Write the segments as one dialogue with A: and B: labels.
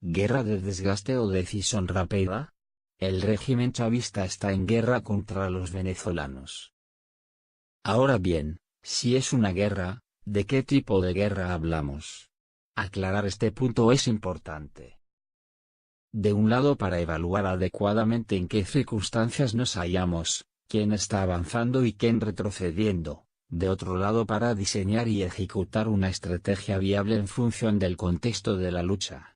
A: ¿Guerra de desgaste o decisión rápida? El régimen chavista está en guerra contra los venezolanos. Ahora bien, si es una guerra, ¿de qué tipo de guerra hablamos? Aclarar este punto es importante. De un lado, para evaluar adecuadamente en qué circunstancias nos hallamos, quién está avanzando y quién retrocediendo. De otro lado, para diseñar y ejecutar una estrategia viable en función del contexto de la lucha.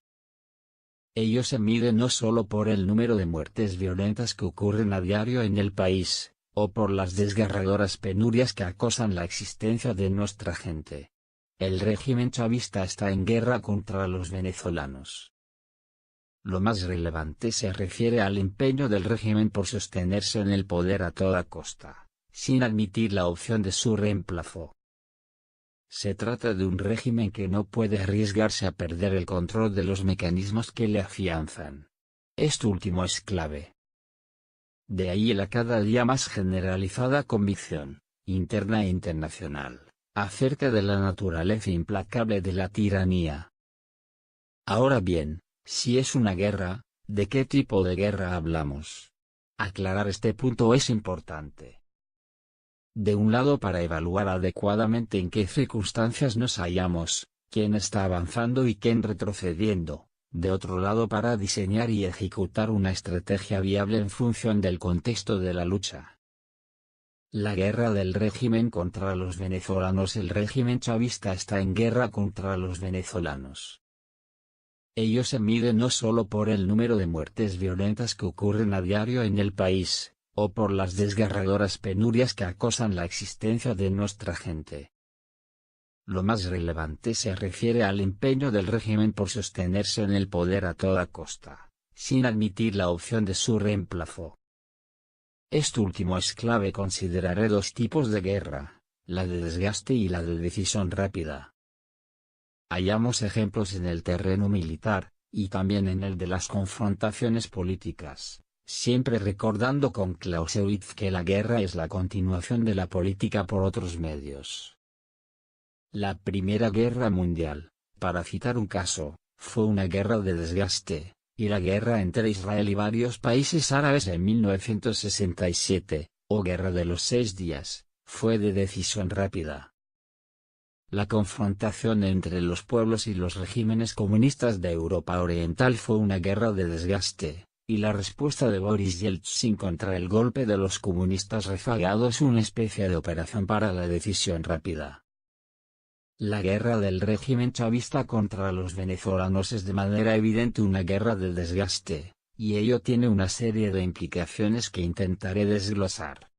A: Ello se mide no solo por el número de muertes violentas que ocurren a diario en el país, o por las desgarradoras penurias que acosan la existencia de nuestra gente. El régimen chavista está en guerra contra los venezolanos. Lo más relevante se refiere al empeño del régimen por sostenerse en el poder a toda costa, sin admitir la opción de su reemplazo. Se trata de un régimen que no puede arriesgarse a perder el control de los mecanismos que le afianzan. Esto último es clave. De ahí la cada día más generalizada convicción, interna e internacional, acerca de la naturaleza implacable de la tiranía. Ahora bien, si es una guerra, ¿de qué tipo de guerra hablamos? Aclarar este punto es importante. De un lado, para evaluar adecuadamente en qué circunstancias nos hallamos, quién está avanzando y quién retrocediendo. De otro lado, para diseñar y ejecutar una estrategia viable en función del contexto de la lucha. La guerra del régimen contra los venezolanos. El régimen chavista está en guerra contra los venezolanos. Ello se mide no solo por el número de muertes violentas que ocurren a diario en el país, o por las desgarradoras penurias que acosan la existencia de nuestra gente. Lo más relevante se refiere al empeño del régimen por sostenerse en el poder a toda costa, sin admitir la opción de su reemplazo. Esto último es clave. Consideraré dos tipos de guerra, la de desgaste y la de decisión rápida. Hallamos ejemplos en el terreno militar, y también en el de las confrontaciones políticas, siempre recordando con Clausewitz que la guerra es la continuación de la política por otros medios. La Primera Guerra Mundial, para citar un caso, fue una guerra de desgaste, y la guerra entre Israel y varios países árabes en 1967, o Guerra de los 6 días, fue de decisión rápida. La confrontación entre los pueblos y los regímenes comunistas de Europa Oriental fue una guerra de desgaste, y la respuesta de Boris Yeltsin contra el golpe de los comunistas rezagados una especie de operación para la decisión rápida. La guerra del régimen chavista contra los venezolanos es de manera evidente una guerra de desgaste, y ello tiene una serie de implicaciones que intentaré desglosar.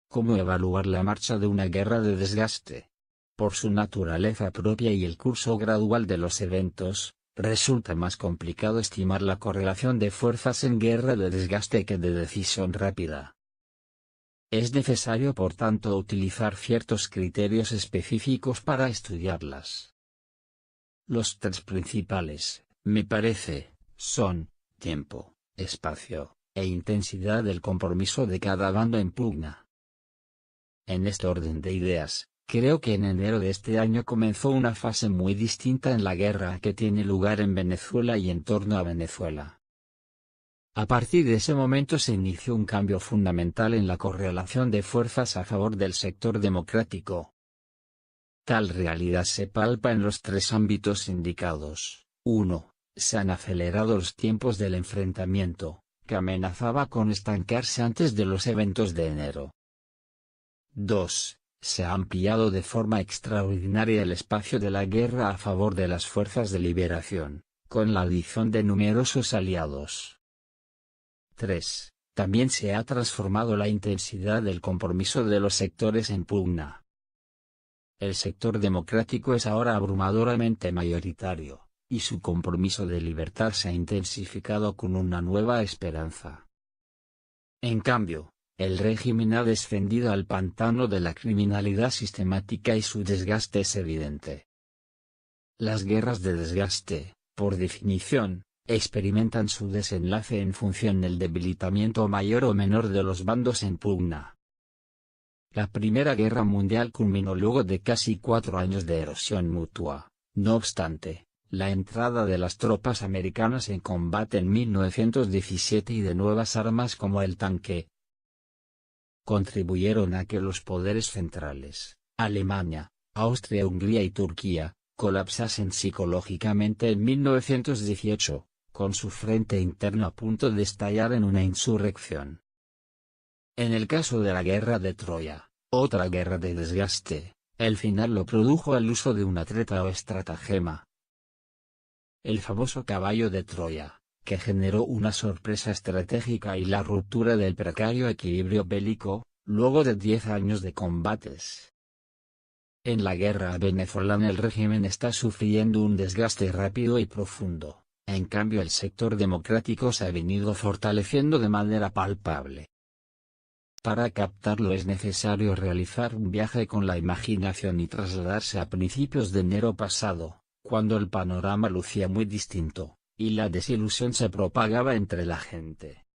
A: ¿Cómo evaluar la marcha de una guerra de desgaste? Por su naturaleza propia y el curso gradual de los eventos, resulta más complicado estimar la correlación de fuerzas en guerra de desgaste que de decisión rápida. Es necesario, por tanto, utilizar ciertos criterios específicos para estudiarlas. Los tres principales, me parece, son tiempo, espacio, e intensidad del compromiso de cada bando en pugna. En este orden de ideas, creo que en enero de este año comenzó una fase muy distinta en la guerra que tiene lugar en Venezuela y en torno a Venezuela. A partir de ese momento se inició un cambio fundamental en la correlación de fuerzas a favor del sector democrático. Tal realidad se palpa en los tres ámbitos indicados. 1. Se han acelerado los tiempos del enfrentamiento, que amenazaba con estancarse antes de los eventos de enero. 2. Se ha ampliado de forma extraordinaria el espacio de la guerra a favor de las fuerzas de liberación, con la adición de numerosos aliados. 3. También se ha transformado la intensidad del compromiso de los sectores en pugna. El sector democrático es ahora abrumadoramente mayoritario, y su compromiso de libertad se ha intensificado con una nueva esperanza. En cambio, el régimen ha descendido al pantano de la criminalidad sistemática y su desgaste es evidente. Las guerras de desgaste, por definición, experimentan su desenlace en función del debilitamiento mayor o menor de los bandos en pugna. La Primera Guerra Mundial culminó luego de casi 4 años de erosión mutua. No obstante, la entrada de las tropas americanas en combate en 1917 y de nuevas armas como el tanque, contribuyeron a que los poderes centrales, Alemania, Austria-Hungría y Turquía, colapsasen psicológicamente en 1918, con su frente interno a punto de estallar en una insurrección. En el caso de la guerra de Troya, otra guerra de desgaste, el final lo produjo el uso de una treta o estratagema. El famoso caballo de Troya, que generó una sorpresa estratégica y la ruptura del precario equilibrio bélico, luego de 10 años de combates. En la guerra venezolana el régimen está sufriendo un desgaste rápido y profundo, en cambio el sector democrático se ha venido fortaleciendo de manera palpable. Para captarlo es necesario realizar un viaje con la imaginación y trasladarse a principios de enero pasado, cuando el panorama lucía muy distinto, y la desilusión se propagaba entre la gente.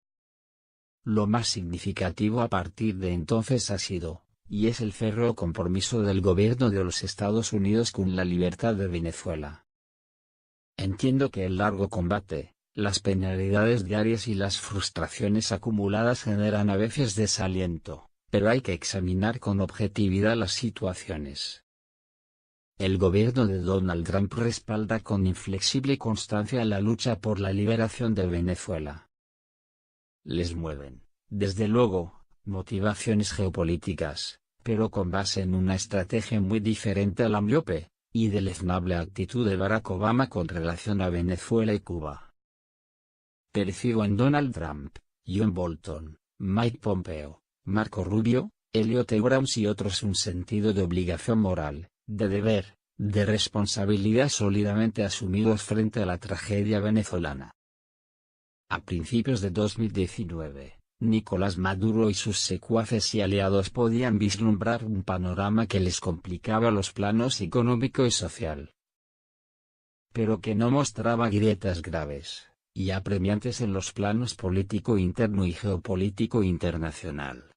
A: Lo más significativo a partir de entonces ha sido, y es el férreo compromiso del gobierno de los Estados Unidos con la libertad de Venezuela. Entiendo que el largo combate, las penalidades diarias y las frustraciones acumuladas generan a veces desaliento, pero hay que examinar con objetividad las situaciones. El gobierno de Donald Trump respalda con inflexible constancia la lucha por la liberación de Venezuela. Les mueven, desde luego, motivaciones geopolíticas, pero con base en una estrategia muy diferente a la miope y deleznable actitud de Barack Obama con relación a Venezuela y Cuba. Percibo en Donald Trump, John Bolton, Mike Pompeo, Marco Rubio, Elliot Abrams y otros un sentido de obligación moral, de deber, de responsabilidad sólidamente asumidos frente a la tragedia venezolana. A principios de 2019, Nicolás Maduro y sus secuaces y aliados podían vislumbrar un panorama que les complicaba los planos económico y social, pero que no mostraba grietas graves y apremiantes en los planos político interno y geopolítico internacional.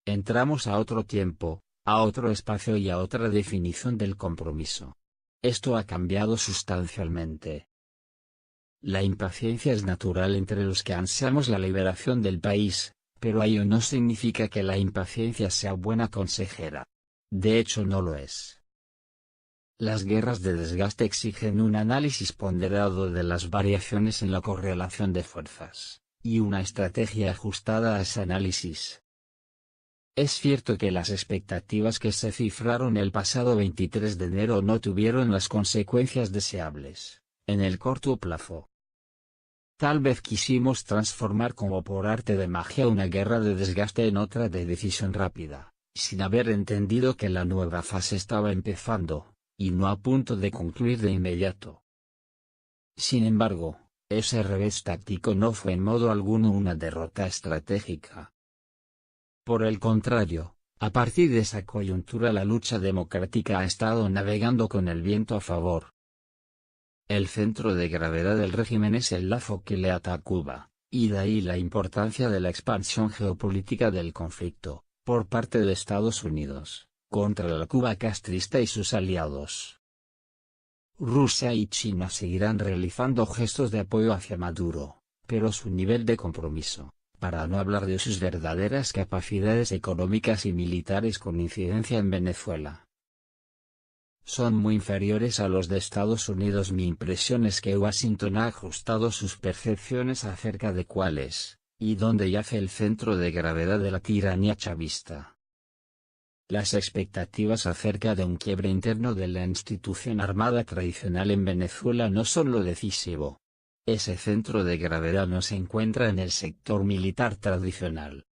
A: Entramos a otro tiempo, a otro espacio y a otra definición del compromiso. Esto ha cambiado sustancialmente. La impaciencia es natural entre los que ansiamos la liberación del país, pero ello no significa que la impaciencia sea buena consejera. De hecho no lo es. Las guerras de desgaste exigen un análisis ponderado de las variaciones en la correlación de fuerzas, y una estrategia ajustada a ese análisis. Es cierto que las expectativas que se cifraron el pasado 23 de enero no tuvieron las consecuencias deseables, en el corto plazo. Tal vez quisimos transformar como por arte de magia una guerra de desgaste en otra de decisión rápida, sin haber entendido que la nueva fase estaba empezando, y no a punto de concluir de inmediato. Sin embargo, ese revés táctico no fue en modo alguno una derrota estratégica. Por el contrario, a partir de esa coyuntura la lucha democrática ha estado navegando con el viento a favor. El centro de gravedad del régimen es el lazo que le ata a Cuba, y de ahí la importancia de la expansión geopolítica del conflicto, por parte de Estados Unidos, contra la Cuba castrista y sus aliados. Rusia y China seguirán realizando gestos de apoyo hacia Maduro, pero su nivel de compromiso, para no hablar de sus verdaderas capacidades económicas y militares con incidencia en Venezuela, son muy inferiores a los de Estados Unidos. Mi impresión es que Washington ha ajustado sus percepciones acerca de cuál es, y dónde yace el centro de gravedad de la tiranía chavista. Las expectativas acerca de un quiebre interno de la institución armada tradicional en Venezuela no son lo decisivo. Ese centro de gravedad no se encuentra en el sector militar tradicional.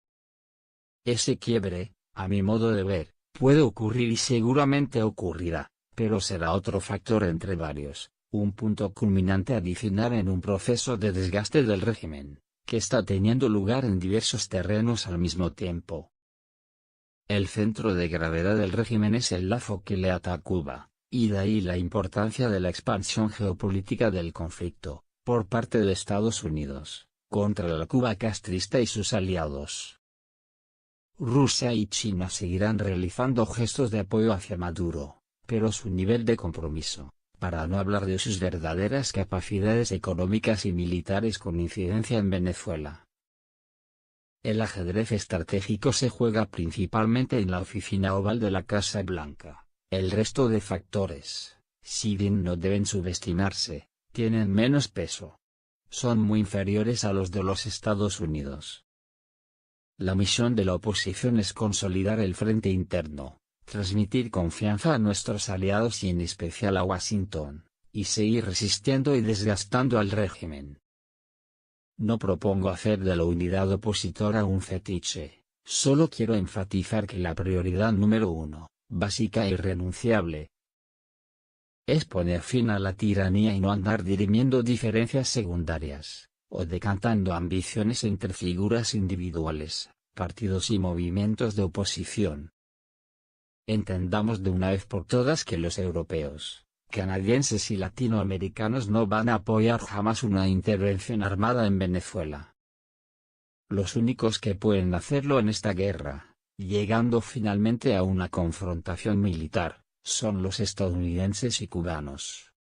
A: Ese quiebre, a mi modo de ver, puede ocurrir y seguramente ocurrirá, pero será otro factor entre varios, un punto culminante adicional en un proceso de desgaste del régimen, que está teniendo lugar en diversos terrenos al mismo tiempo. El centro de gravedad del régimen es el lazo que le ata a Cuba, y de ahí la importancia de la expansión geopolítica del conflicto, por parte de Estados Unidos, contra la Cuba castrista y sus aliados. Rusia y China seguirán realizando gestos de apoyo hacia Maduro, pero su nivel de compromiso, para no hablar de sus verdaderas capacidades económicas y militares con incidencia en Venezuela. El ajedrez estratégico se juega principalmente en la oficina oval de la Casa Blanca. El resto de factores, si bien no deben subestimarse, tienen menos peso. Son muy inferiores a los de los Estados Unidos. La misión de la oposición es consolidar el frente interno, transmitir confianza a nuestros aliados y en especial a Washington, y seguir resistiendo y desgastando al régimen. No propongo hacer de la unidad opositora un fetiche, solo quiero enfatizar que la prioridad número 1, básica e irrenunciable, es poner fin a la tiranía y no andar dirimiendo diferencias secundarias, o decantando ambiciones entre figuras individuales, partidos y movimientos de oposición. Entendamos de una vez por todas que los europeos, canadienses y latinoamericanos no van a apoyar jamás una intervención armada en Venezuela. Los únicos que pueden hacerlo en esta guerra, llegando finalmente a una confrontación militar, son los estadounidenses y cubanos.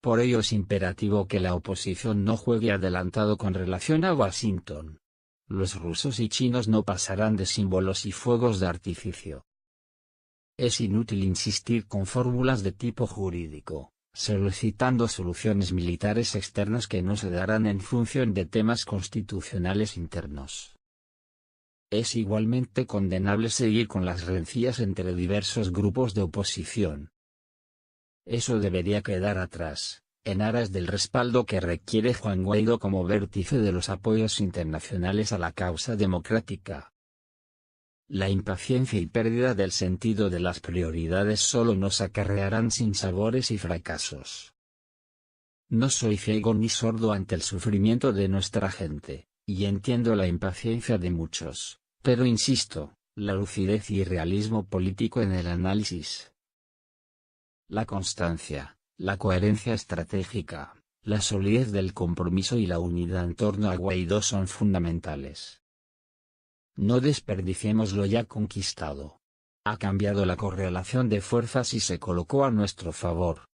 A: Por ello es imperativo que la oposición no juegue adelantado con relación a Washington. Los rusos y chinos no pasarán de símbolos y fuegos de artificio. Es inútil insistir con fórmulas de tipo jurídico, solicitando soluciones militares externas que no se darán en función de temas constitucionales internos. Es igualmente condenable seguir con las rencillas entre diversos grupos de oposición. Eso debería quedar atrás, en aras del respaldo que requiere Juan Guaidó como vértice de los apoyos internacionales a la causa democrática. La impaciencia y pérdida del sentido de las prioridades solo nos acarrearán sinsabores y fracasos. No soy ciego ni sordo ante el sufrimiento de nuestra gente, y entiendo la impaciencia de muchos, pero insisto, la lucidez y realismo político en el análisis. La constancia, la coherencia estratégica, la solidez del compromiso y la unidad en torno a Guaidó son fundamentales. No desperdiciemos lo ya conquistado. Ha cambiado la correlación de fuerzas y se colocó a nuestro favor.